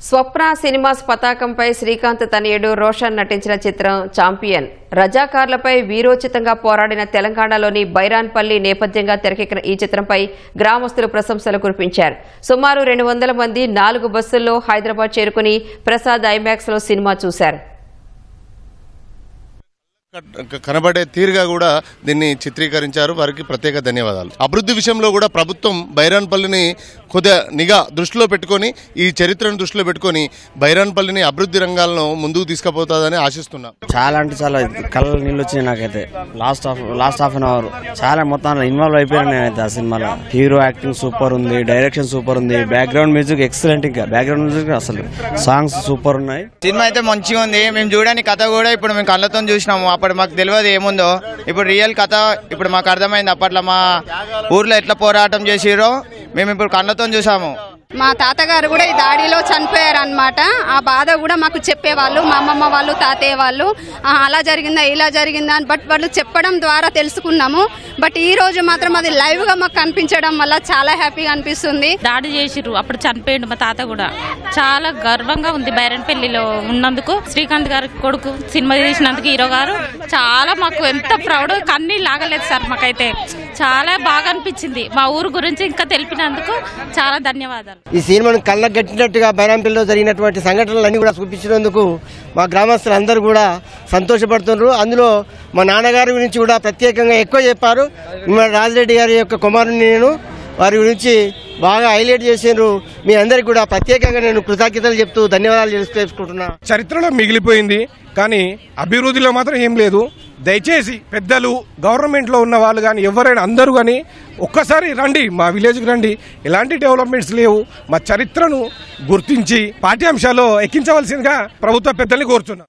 స్వప్న cinemas పతాకంపై శ్రీకాంత్ తనయుడు రోషన్ నటించిన చిత్రం ఛాంపియన్. రజాకార్లపై వీరోచితంగా పోరాడిన తెలంగాణలోని బైరాన్పల్లి నేపథ్యంగా తెరకెక్కిన ఈ చిత్రంపై గ్రామస్తులు ప్రశంసలు కురిపించారు. సుమారు 200 మంది 4 బస్సుల్లో హైదరాబాద్ చేరుకుని ప్రసాద్ ఐమాక్స్ లో సినిమా చూశారు. కనబడే తీరుగా కూడా దీన్ని చిత్రీకరించారు. వారికి ప్రత్యేక ధన్యవాదాలు. అభివృద్ధి విషయంలో కూడా ప్రభుత్వం బైరాన్పల్లిని కొద్దిగా నిఘా దృష్టిలో పెట్టుకొని, ఈ చరిత్రను దృష్టిలో పెట్టుకొని బైరాన్పల్లిని అభివృద్ధి రంగాలను ముందుకు తీసుకుపోతుందని ఆశిస్తున్నాం. చాలా అంటే చాలా కళ్ళ నీళ్ళు వచ్చినాయి నాకైతే. లాస్ట్ హాఫ్ అన్ అవర్ చాలా మొత్తం ఇన్వాల్వ్ అయిపోయాను నేనైతే ఆ సినిమాలో. హీరో యాక్టింగ్ సూపర్ ఉంది, డైరెక్షన్ సూపర్ ఉంది, బ్యాక్గ్రౌండ్ మ్యూజిక్ ఎక్సలెంట్. ఇంకా బ్యాక్గ్రౌండ్ మ్యూజిక్ అసలు సాంగ్స్ సూపర్ ఉన్నాయి. సినిమా అయితే మంచిగా ఉంది. మేము చూడని కథ కూడా ఇప్పుడు మేము కళ్ళతో చూసినాము. అప్పుడు మాకు తెలియదు ఏముందో, ఇప్పుడు రియల్ కథ ఇప్పుడు మాకు అర్థమైంది. అప్పట్లో మా ఊర్లో ఎట్లా పోరాటం చేసిరో మేము ఇప్పుడు కళ్ళతో చూసాము. మా తాతగారు కూడా ఈ దాడిలో చనిపోయారు అన్నమాట. ఆ బాధ కూడా మాకు చెప్పేవాళ్ళు, మా అమ్మమ్మ వాళ్ళు, తాతయ్య వాళ్ళు. అలా జరిగిందా, ఇలా జరిగిందా అని బట్ వాళ్ళు చెప్పడం ద్వారా తెలుసుకున్నాము. బట్ ఈ రోజు మాత్రం అది లైవ్ గా మాకు కనిపించడం వల్ల చాలా హ్యాపీగా అనిపిస్తుంది. దాడి చేసిర్రు, అప్పుడు చనిపోయిండు మా తాత కూడా. చాలా గర్వంగా ఉంది బైరాన్పల్లిలో ఉన్నందుకు. శ్రీకాంత్ గారి కొడుకు సినిమా తీసినందుకు హీరో గారు చాలా మాకు ఎంత ప్రౌడ్. కన్నీ లాగలేదు సార్, మాకైతే చాలా బాగా అనిపించింది. మా ఊరు గురించి ఇంకా తెలిపినందుకు చాలా ధన్యవాదాలు. ఈ సినిమాను కళ్ళకు గట్టినట్టుగా బైరాన్పల్లిలో జరిగినటువంటి సంఘటనలన్నీ కూడా చూపించినందుకు మా గ్రామస్తులు అందరూ కూడా సంతోషపడుతున్నారు. అందులో మా నాన్నగారి గురించి కూడా ప్రత్యేకంగా ఎక్కువ చెప్పారు. రాజిరెడ్డి గారి యొక్క కుమారుని నేను వారి గురించి బాగా హైలైట్ చేసారు. మీ అందరికి కూడా ప్రత్యేకంగా నేను కృతజ్ఞతలు చెప్తూ ధన్యవాదాలు తెలుసుకుంటున్నా. చరిత్రలో మిగిలిపోయింది కానీ అభివృద్ధిలో మాత్రం ఏం లేదు. దయచేసి పెద్దలు, గవర్నమెంట్లో ఉన్న వాళ్ళు కానీ ఎవరైనా అందరూ కానీ ఒక్కసారి రండి, మా విలేజ్కి రండి. ఎలాంటి డెవలప్మెంట్స్ లేవు. మా చరిత్రను గుర్తించి పాఠ్యాంశాల్లో ఎక్కించవలసిందిగా ప్రభుత్వ పెద్దల్ని కోరుతున్నా.